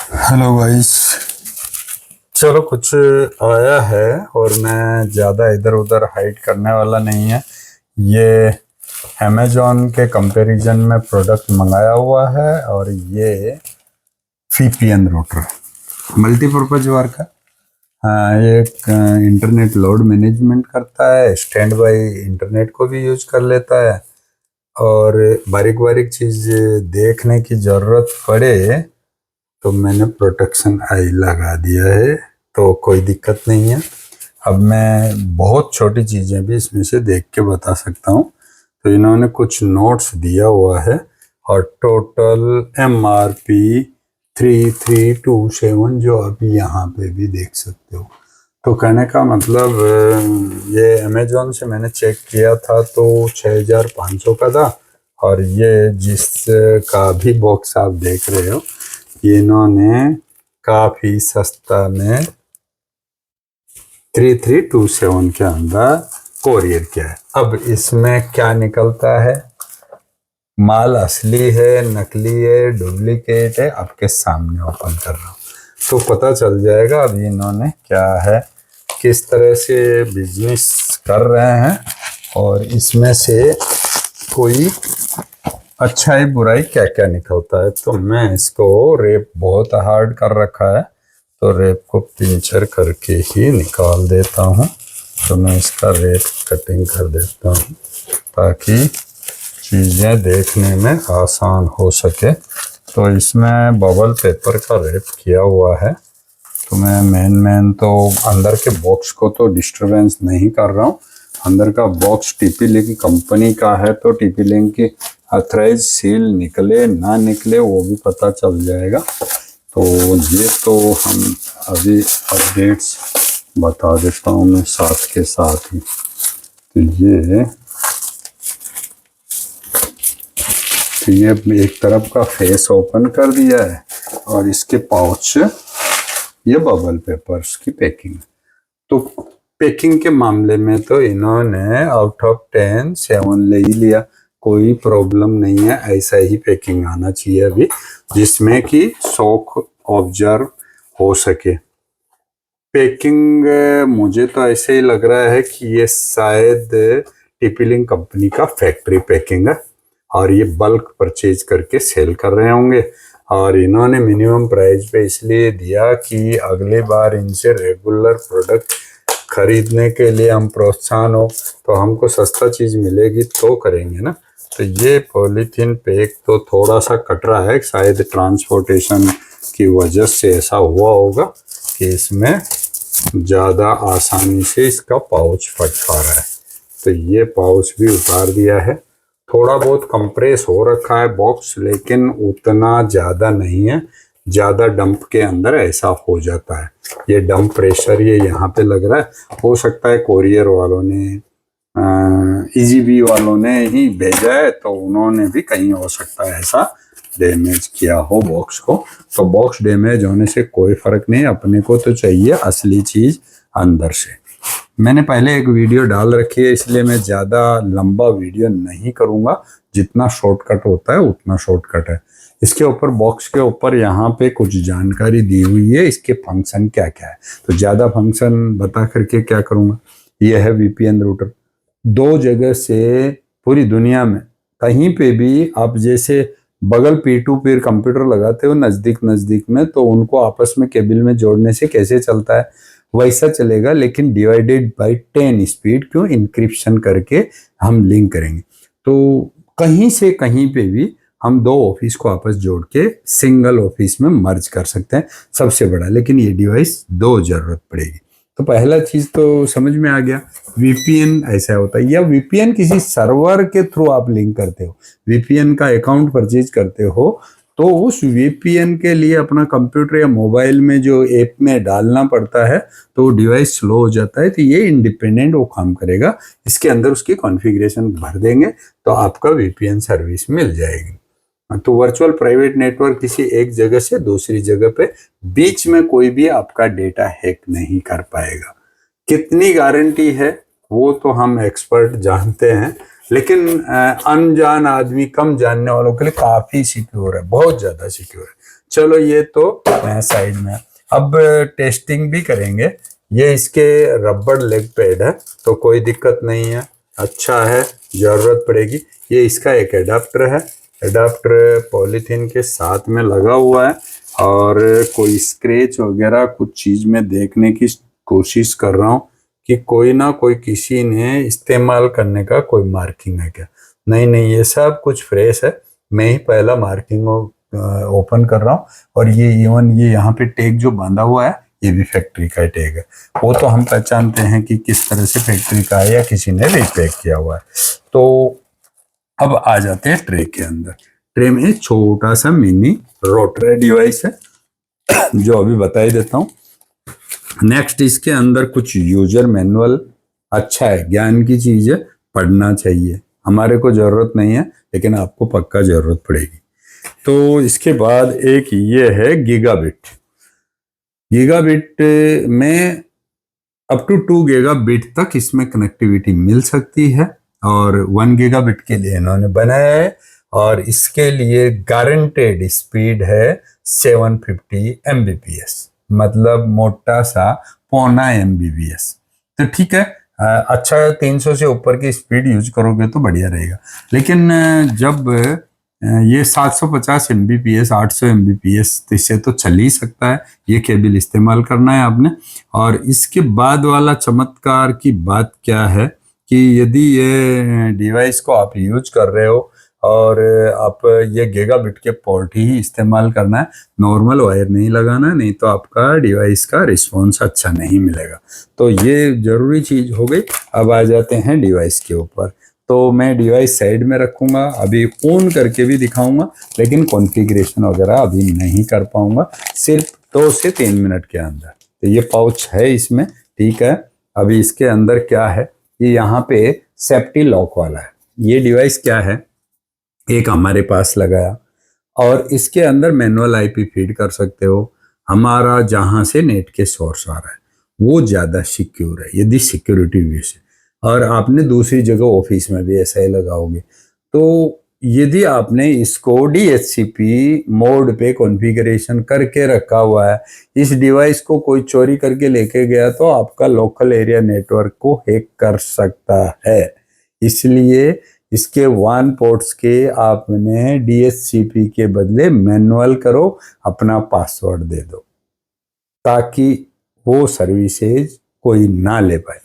Hello guys. चलो कुछ आया है और मैं ज़्यादा इधर उधर हाइड करने वाला नहीं है। ये अमेजोन के कंपैरिजन में प्रोडक्ट मंगाया हुआ है और ये VPN रूटर मल्टीपर्पज वर्क है। हाँ, ये एक इंटरनेट लोड मैनेजमेंट करता है, स्टैंड बाई इंटरनेट को भी यूज कर लेता है और बारीक बारीक चीज़ देखने की ज़रूरत पड़े तो मैंने प्रोटेक्शन आई लगा दिया है, तो कोई दिक्कत नहीं है। अब मैं बहुत छोटी चीज़ें भी इसमें से देख के बता सकता हूँ। तो इन्होंने कुछ नोट्स दिया हुआ है और टोटल MRP 3327 जो आप यहाँ पे भी देख सकते हो। तो कहने का मतलब ये अमेजोन से मैंने चेक किया था तो 6500 का था और ये जिस का भी बॉक्स आप देख रहे हो ये इन्होंने काफी सस्ता में 3327 के अंदर कोरियर किया है। अब इसमें क्या निकलता है, माल असली है, नकली है, डुप्लीकेट है, आपके सामने ओपन कर रहा हूँ तो पता चल जाएगा। अभी इन्होंने क्या है, किस तरह से बिजनेस कर रहे हैं और इसमें से कोई अच्छाई बुराई क्या क्या निकलता है। तो मैं इसको रेप बहुत हार्ड कर रखा है तो रेप को पिंचर करके ही निकाल देता हूँ। तो मैं इसका रेप कटिंग कर देता हूँ ताकि चीज़ें देखने में आसान हो सके। तो इसमें बबल पेपर का रेप किया हुआ है। तो मैं मेन तो अंदर के बॉक्स को तो डिस्टरबेंस नहीं कर रहा हूँ। अंदर का बॉक्स TP-Link की कंपनी का है तो TP-Link की ऑथराइज सील निकले ना निकले वो भी पता चल जाएगा। तो ये तो हम अभी अपडेट्स बता देता हूँ मैं साथ के साथ ही। तो ये एक तरफ का फेस ओपन कर दिया है और इसके पाउच ये बबल पेपर्स की पैकिंग। तो पैकिंग के मामले में तो इन्होंने आउट ऑफ 10 7 ले ही लिया, कोई प्रॉब्लम नहीं है। ऐसा ही पैकिंग आना चाहिए अभी जिसमें कि शौक ऑब्जर्व हो सके। पैकिंग मुझे तो ऐसे ही लग रहा है कि ये शायद TP-Link कंपनी का फैक्ट्री पैकिंग है और ये बल्क परचेज करके सेल कर रहे होंगे और इन्होंने मिनिमम प्राइस पे इसलिए दिया कि अगली बार इनसे रेगुलर प्रोडक्ट खरीदने के लिए हम प्रोत्साहन हो तो हमको सस्ता चीज़ मिलेगी तो करेंगे ना। तो ये पॉलीथीन पैक तो थोड़ा सा कट रहा है, शायद ट्रांसपोर्टेशन की वजह से ऐसा हुआ होगा कि इसमें ज़्यादा आसानी से इसका पाउच फट पा रहा है। तो ये पाउच भी उतार दिया है। थोड़ा बहुत कंप्रेस हो रखा है बॉक्स लेकिन उतना ज़्यादा नहीं है। ज़्यादा डंप के अंदर ऐसा हो जाता है। ये डंप प्रेशर ये यहाँ पे लग रहा है। हो सकता है कोरियर वालों ने EGB वालों ने ही भेजा है तो उन्होंने भी कहीं हो सकता है ऐसा डैमेज किया हो बॉक्स को। तो बॉक्स डैमेज होने से कोई फर्क नहीं, अपने को तो चाहिए असली चीज़ अंदर से। मैंने पहले एक वीडियो डाल रखी है इसलिए मैं ज़्यादा लंबा वीडियो नहीं करूँगा, जितना शॉर्टकट होता है उतना शॉर्टकट है। इसके ऊपर बॉक्स के ऊपर यहाँ पे कुछ जानकारी दी हुई है, इसके फंक्शन क्या क्या है। तो ज़्यादा फंक्शन बता करके क्या करूँगा। ये है VPN रूटर, 2 जगह से पूरी दुनिया में कहीं पे भी आप जैसे बगल पीर टू पीर कंप्यूटर लगाते हो नज़दीक नज़दीक में तो उनको आपस में केबल में जोड़ने से कैसे चलता है वैसा चलेगा, लेकिन डिवाइडेड बाय 10 स्पीड, क्यों, इंक्रिप्शन करके हम लिंक करेंगे। तो कहीं से कहीं पे भी हम 2 ऑफिस को आपस जोड़ के सिंगल ऑफिस में मर्ज कर सकते हैं सबसे बड़ा, लेकिन ये डिवाइस 2 जरूरत पड़ेगी। तो पहला चीज तो समझ में आ गया, VPN ऐसा होता है। या VPN किसी सर्वर के थ्रू आप लिंक करते हो, VPN का अकाउंट परचेज करते हो तो उस VPN के लिए अपना कंप्यूटर या मोबाइल में जो ऐप में डालना पड़ता है तो डिवाइस स्लो हो जाता है। तो ये इंडिपेंडेंट वो काम करेगा, इसके अंदर उसकी कॉन्फ़िगरेशन भर देंगे तो आपका VPN सर्विस मिल जाएगी। तो वर्चुअल प्राइवेट नेटवर्क किसी एक जगह से दूसरी जगह पे बीच में कोई भी आपका डेटा हैक नहीं कर पाएगा। कितनी गारंटी है वो तो हम एक्सपर्ट जानते हैं, लेकिन अनजान आदमी, कम जानने वालों के लिए काफी सिक्योर है, बहुत ज्यादा सिक्योर है। चलो ये तो साइड में। अब टेस्टिंग भी करेंगे। ये इसके रबड़ लेग पैड है, तो कोई दिक्कत नहीं है, अच्छा है, जरूरत पड़ेगी। ये इसका एक एडाप्टर है, एडाप्टर पॉलीथीन के साथ में लगा हुआ है, और कोई स्क्रैच वगैरह कुछ चीज में देखने की कोशिश कर रहा हूँ कि कोई ना कोई किसी ने इस्तेमाल करने का कोई मार्किंग है क्या। नहीं नहीं, ये सब कुछ फ्रेश है, मैं ही पहला मार्किंग ओपन कर रहा हूँ। और ये इवन ये यहाँ पे टैग जो बांधा हुआ है, ये भी फैक्ट्री का टैग है। वो तो हम पहचानते हैं कि किस तरह से फैक्ट्री का है या किसी ने रिपैक किया हुआ है। तो अब आ जाते हैं ट्रे के अंदर। ट्रे में छोटा सा मिनी रोटरी डिवाइस है, जो अभी बता ही देता हूँ। नेक्स्ट इसके अंदर कुछ यूजर मैनुअल, अच्छा है, ज्ञान की चीज है, पढ़ना चाहिए। हमारे को जरूरत नहीं है, लेकिन आपको पक्का जरूरत पड़ेगी। तो इसके बाद एक ये है गीगाबिट। गीगाबिट में अप टू 2 गीगाबिट तक इसमें कनेक्टिविटी मिल सकती है, और 1 गीगाबिट के लिए इन्होंने बनाया है, और इसके लिए गारंटेड स्पीड है 750 Mbps, मतलब मोटा सा 0.25 Mbps। तो ठीक है, अच्छा 300 से ऊपर की स्पीड यूज करोगे तो बढ़िया रहेगा। लेकिन जब ये 750 Mbps 800 Mbps इससे तो चल ही सकता है, ये केबल इस्तेमाल करना है आपने। और इसके बाद वाला चमत्कार की बात क्या है कि यदि ये डिवाइस को आप यूज कर रहे हो और आप ये गीगाबिट के पोर्ट ही इस्तेमाल करना है, नॉर्मल वायर नहीं लगाना, नहीं तो आपका डिवाइस का रिस्पॉन्स अच्छा नहीं मिलेगा। तो ये जरूरी चीज हो गई। अब आ जाते हैं डिवाइस के ऊपर। तो मैं डिवाइस साइड में रखूंगा, अभी ऑन करके भी दिखाऊंगा, लेकिन कॉन्फ़िगरेशन वगैरह अभी नहीं कर पाऊंगा, सिर्फ 2 से 3 मिनट के अंदर। तो ये पाउच है इसमें, ठीक है। अभी इसके अंदर क्या है, ये यहाँ पे सेफ्टी लॉक वाला है। ये डिवाइस क्या है, एक हमारे पास लगाया, और इसके अंदर मैनुअल आईपी फीड कर सकते हो। हमारा जहां से नेट के सोर्स आ रहा है वो ज्यादा सिक्योर है, यदि सिक्योरिटी व्यू से। और आपने दूसरी जगह ऑफिस में भी ऐसा ही लगाओगे, तो यदि आपने इसको DHCP मोड पे कॉन्फ़िगरेशन करके रखा हुआ है, इस डिवाइस को कोई चोरी करके लेके गया तो आपका लोकल एरिया नेटवर्क को हैक कर सकता है। इसलिए इसके 1 पोर्ट्स के आपने DHCP के बदले मैनुअल करो, अपना पासवर्ड दे दो, ताकि वो सर्विसेज कोई ना ले पाए।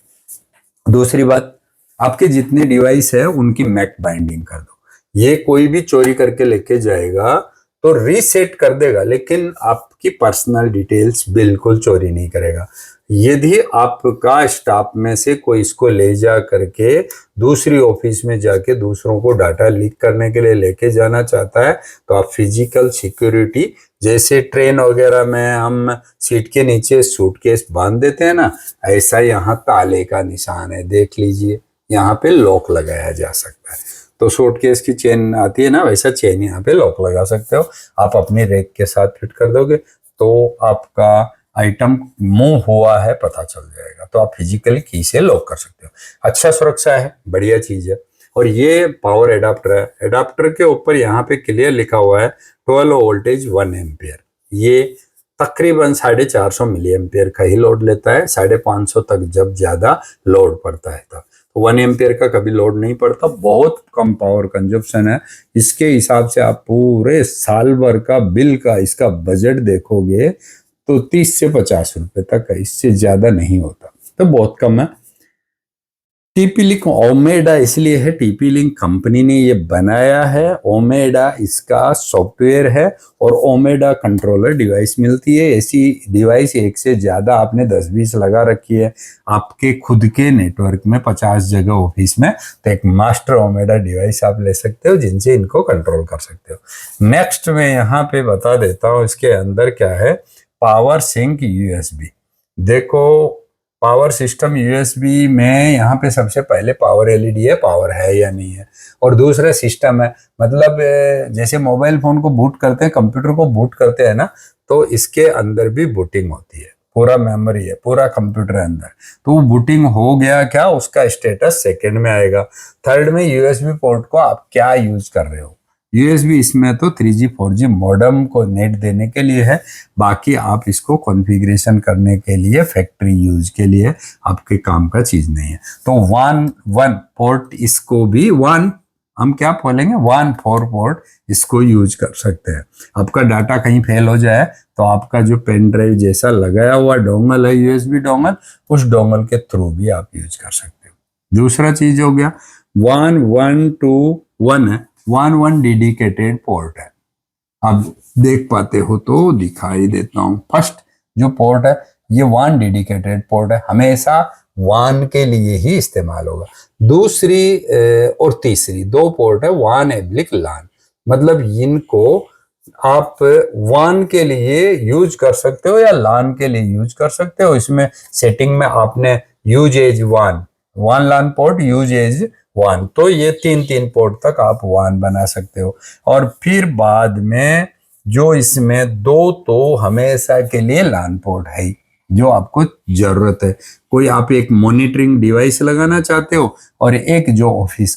दूसरी बात, आपके जितने डिवाइस है उनकी मैक बाइंडिंग कर दो। ये कोई भी चोरी करके लेके जाएगा तो रीसेट कर देगा, लेकिन आपकी पर्सनल डिटेल्स बिल्कुल चोरी नहीं करेगा। यदि आपका स्टाफ में से कोई इसको ले जा करके दूसरी ऑफिस में जाके दूसरों को डाटा लीक करने के लिए लेके जाना चाहता है, तो आप फिजिकल सिक्योरिटी, जैसे ट्रेन वगैरह में हम सीट के नीचे सूटकेस बांध देते हैं ना, ऐसा यहाँ ताले का निशान है, देख लीजिए, यहाँ पे लॉक लगाया जा सकता है। तो सूटकेस की चेन आती है ना, वैसा चेन यहाँ पे लॉक लगा सकते हो। आप अपनी रैक के साथ फिट कर दोगे तो आपका आइटम मूव हुआ है पता चल जाएगा, तो आप फिजिकली की से लॉक कर सकते हो। अच्छा सुरक्षा है, बढ़िया चीज है। और ये पावर एडाप्टर है, एडाप्टर के ऊपर यहाँ पे क्लियर लिखा हुआ है 12 वोल्टेज 1 एम्पियर। ये तकरीबन 450 मिली एम्पियर का ही लोड लेता है, 550 तक जब ज्यादा लोड पड़ता है तब। 1 एम्पियर का कभी लोड नहीं पड़ता, बहुत कम पावर कंजप्शन है। इसके हिसाब से आप पूरे साल भर का बिल का इसका बजट देखोगे तो 30 से 50 रुपए तक है, इससे ज्यादा नहीं होता, तो बहुत कम है। टीपी लिंक ओमेडा इसलिए है, टीपी लिंक कंपनी ने ये बनाया है, ओमेडा इसका सॉफ्टवेयर है, और ओमेडा कंट्रोलर डिवाइस मिलती है। ऐसी डिवाइस एक से ज्यादा आपने 10-20 लगा रखी है आपके खुद के नेटवर्क में 50 जगह ऑफिस में, तो एक मास्टर ओमेडा डिवाइस आप ले सकते हो, जिनसे इनको कंट्रोल कर सकते हो। नेक्स्ट मैं यहाँ पे बता देता हूँ इसके अंदर क्या है, पावर सिंक USB। देखो, पावर सिस्टम USB में यहाँ पे सबसे पहले पावर LED है, पावर है या नहीं है, और दूसरा सिस्टम है। मतलब जैसे मोबाइल फोन को बूट करते हैं, कंप्यूटर को बूट करते हैं ना, तो इसके अंदर भी बूटिंग होती है। पूरा मेमोरी है, पूरा कंप्यूटर है अंदर। तो वो बूटिंग हो गया क्या, उसका स्टेटस सेकंड में आएगा। थर्ड में यूएसबी पोर्ट को आप क्या यूज कर रहे हो। यूएसबी इसमें तो 3G 4G मॉडेम को नेट देने के लिए है, बाकी आप इसको कॉन्फ़िगरेशन करने के लिए, फैक्ट्री यूज के लिए आपके काम का चीज नहीं है। तो वन पोर्ट, इसको भी वन, हम क्या बोलेंगे, 1 4 पोर्ट इसको यूज कर सकते हैं। आपका डाटा कहीं फेल हो जाए तो आपका जो पेन ड्राइव जैसा लगाया हुआ डोंगल है, यूएसबी डोंगल, उस डोंगल के थ्रू भी आप यूज कर सकते हो। दूसरा चीज हो गया 1 1 2 1 है, 1 डेडिकेटेड पोर्ट है। आप देख पाते हो तो दिखाई देता हूं। फर्स्ट जो पोर्ट है ये 1 डेडिकेटेड पोर्ट है, हमेशा 1 के लिए ही इस्तेमाल होगा। दूसरी और तीसरी 2 पोर्ट है 1 एब्लिक लान, मतलब इनको आप 1 के लिए यूज कर सकते हो या लान के लिए यूज कर सकते हो। इसमें सेटिंग में आपने use as 1 LAN port, use as 1, तो ये 3 पोर्ट तक आप 1 बना सकते हो। और फिर बाद में जो इसमें 2 तो हमेशा के लिए लान पोर्ट है जो आपको जरूरत है। कोई आप एक मॉनिटरिंग डिवाइस लगाना चाहते हो और एक जो ऑफिस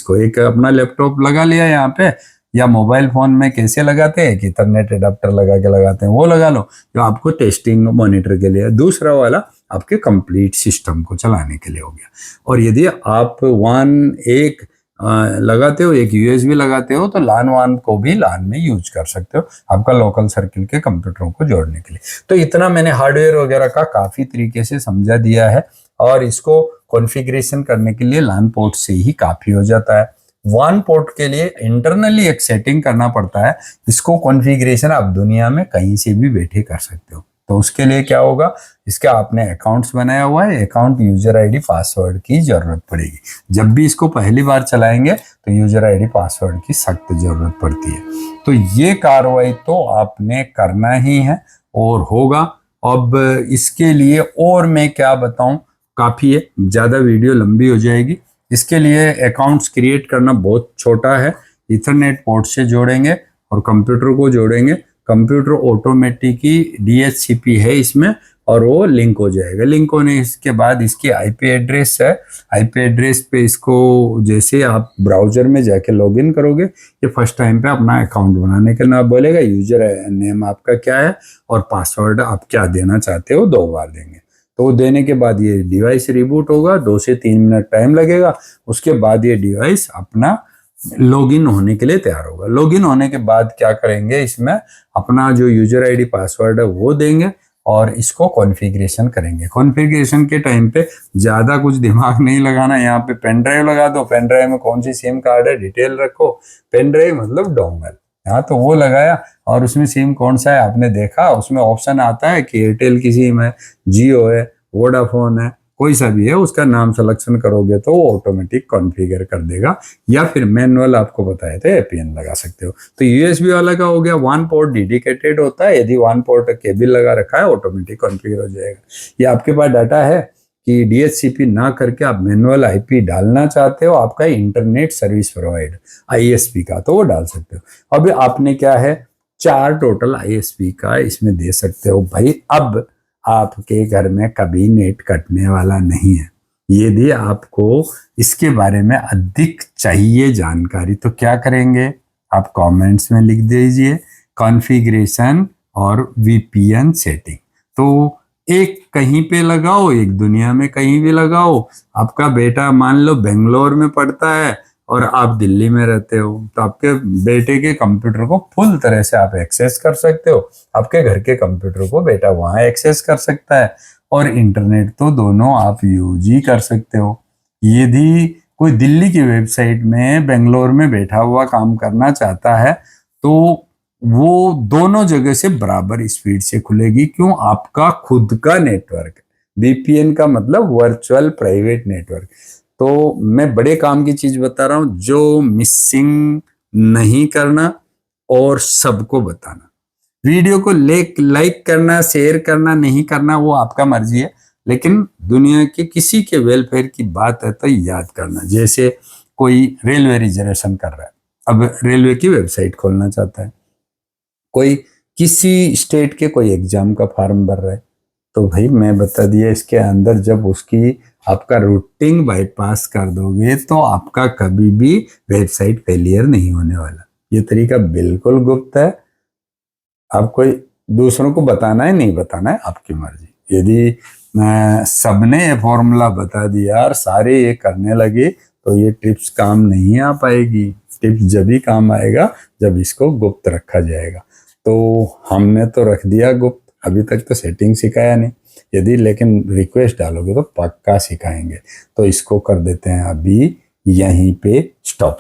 को, एक अपना लैपटॉप लगा लिया यहाँ पे, या मोबाइल फोन में कैसे लगाते हैं कि इथरनेट एडाप्टर लगा के लगाते हैं, वो लगा लो जो आपको टेस्टिंग मॉनिटर के लिए। दूसरा वाला आपके कंप्लीट सिस्टम को चलाने के लिए हो गया। और यदि आप एक लगाते हो, एक यूएसबी लगाते हो, तो लान 1 को भी लान में यूज कर सकते हो आपका लोकल सर्किल के कंप्यूटरों को जोड़ने के लिए। तो इतना मैंने हार्डवेयर वगैरह का काफी तरीके से समझा दिया है, और इसको कॉन्फ़िगरेशन करने के लिए लान पोर्ट से ही काफी हो जाता है। 1 पोर्ट के लिए इंटरनली एक सेटिंग करना पड़ता है, इसको कॉन्फ़िगरेशन आप दुनिया में कहीं से भी बैठे कर सकते हो। तो उसके लिए क्या होगा, इसका आपने अकाउंट्स बनाया हुआ है, अकाउंट, यूजर आईडी, पासवर्ड की जरूरत पड़ेगी। जब भी इसको पहली बार चलाएंगे तो यूजर आईडी पासवर्ड की सख्त जरूरत पड़ती है। तो ये कार्रवाई तो आपने करना ही है और होगा। अब इसके लिए और मैं क्या बताऊं, काफी है, ज्यादा वीडियो लंबी हो जाएगी। इसके लिए अकाउंट्स क्रिएट करना बहुत छोटा है। इथरनेट पोर्ट से जोड़ेंगे और कंप्यूटर को जोड़ेंगे। कंप्यूटर ऑटोमेटिक ही DHCP है इसमें, और वो लिंक हो जाएगा। लिंक होने के बाद इसकी आईपी एड्रेस है, आईपी एड्रेस पे इसको जैसे आप ब्राउजर में जाके लॉगिन करोगे, ये फर्स्ट टाइम पे अपना अकाउंट बनाने के लिए बोलेगा यूजर नेम आपका क्या है और पासवर्ड आप क्या देना चाहते हो 2 बार देंगे। तो वो देने के बाद ये डिवाइस रिबूट होगा, 2 से 3 मिनट टाइम लगेगा। उसके बाद ये डिवाइस अपना लॉगिन होने के लिए तैयार होगा। लॉगिन होने के बाद क्या करेंगे, इसमें अपना जो यूजर आईडी पासवर्ड है वो देंगे और इसको कॉन्फ़िगरेशन करेंगे। कॉन्फ़िगरेशन के टाइम पे ज़्यादा कुछ दिमाग नहीं लगाना। यहाँ पे पेन ड्राइव लगा दो, पेन ड्राइव में कौन सी सिम कार्ड है डिटेल रखो। पेन ड्राइव मतलब डोंगल, यहाँ तो वो लगाया और उसमें सिम कौन सा है आपने देखा, उसमें ऑप्शन आता है कि एयरटेल की सिम है, जियो है, वोडाफोन है, कोई सा भी है, उसका नाम सिलेक्शन करोगे तो वो ऑटोमेटिक कॉन्फ़िगर कर देगा। या फिर मैनुअल आपको बताए थे APN लगा सकते हो। तो यूएसबी वाला का हो गया 1 पोर्ट डेडिकेटेड होता है, यदि 1 पोर्ट केबल लगा रखा है ऑटोमेटिक कॉन्फ़िगर हो जाएगा। ये आपके पास डाटा है कि DHCP ना करके आप मैनुअल IP डालना चाहते हो, आपका इंटरनेट सर्विस प्रोवाइडर ISP का, तो वो डाल सकते हो। अब आपने क्या है 4 टोटल ISP का इसमें दे सकते हो भाई। अब आपके घर में कभी नेट कटने वाला नहीं है। यदि आपको इसके बारे में अधिक चाहिए जानकारी तो क्या करेंगे, आप कमेंट्स में लिख दीजिए कॉन्फ़िगरेशन और VPN सेटिंग। तो एक कहीं पे लगाओ, एक दुनिया में कहीं भी लगाओ। आपका बेटा मान लो बेंगलोर में पढ़ता है और आप दिल्ली में रहते हो, तो आपके बेटे के कंप्यूटर को फुल तरह से आप एक्सेस कर सकते हो। आपके घर के कंप्यूटर को बेटा वहां एक्सेस कर सकता है, और इंटरनेट तो दोनों आप यूज ही कर सकते हो। यदि कोई दिल्ली की वेबसाइट में बेंगलोर में बैठा हुआ काम करना चाहता है तो वो दोनों जगह से बराबर स्पीड से खुलेगी। क्यों, आपका खुद का नेटवर्क। VPN का मतलब वर्चुअल प्राइवेट नेटवर्क। तो मैं बड़े काम की चीज बता रहा हूं, जो मिसिंग नहीं करना और सबको बताना। वीडियो को लाइक करना, शेयर करना, नहीं करना वो आपका मर्जी है, लेकिन दुनिया के किसी के वेलफेयर की बात है तो याद करना। जैसे कोई रेलवे रिजर्वेशन कर रहा है, अब रेलवे की वेबसाइट खोलना चाहता है, कोई किसी स्टेट के कोई एग्जाम का फॉर्म भर रहा है, तो भाई मैं बता दिया, इसके अंदर जब उसकी आपका रूटिंग बाईपास कर दोगे तो आपका कभी भी वेबसाइट फेलियर नहीं होने वाला। ये तरीका बिल्कुल गुप्त है, आपको दूसरों को बताना है नहीं बताना है आपकी मर्जी। यदि सबने ये फॉर्मूला बता दिया और सारे ये करने लगे तो ये टिप्स काम नहीं आ पाएगी। टिप्स जब ही काम आएगा जब इसको गुप्त रखा जाएगा। तो हमने तो रख दिया गुप्त, अभी तक तो सेटिंग सिखाया नहीं। यदि लेकिन रिक्वेस्ट डालोगे तो पक्का सिखाएंगे। तो इसको कर देते हैं अभी यहीं पे स्टॉप।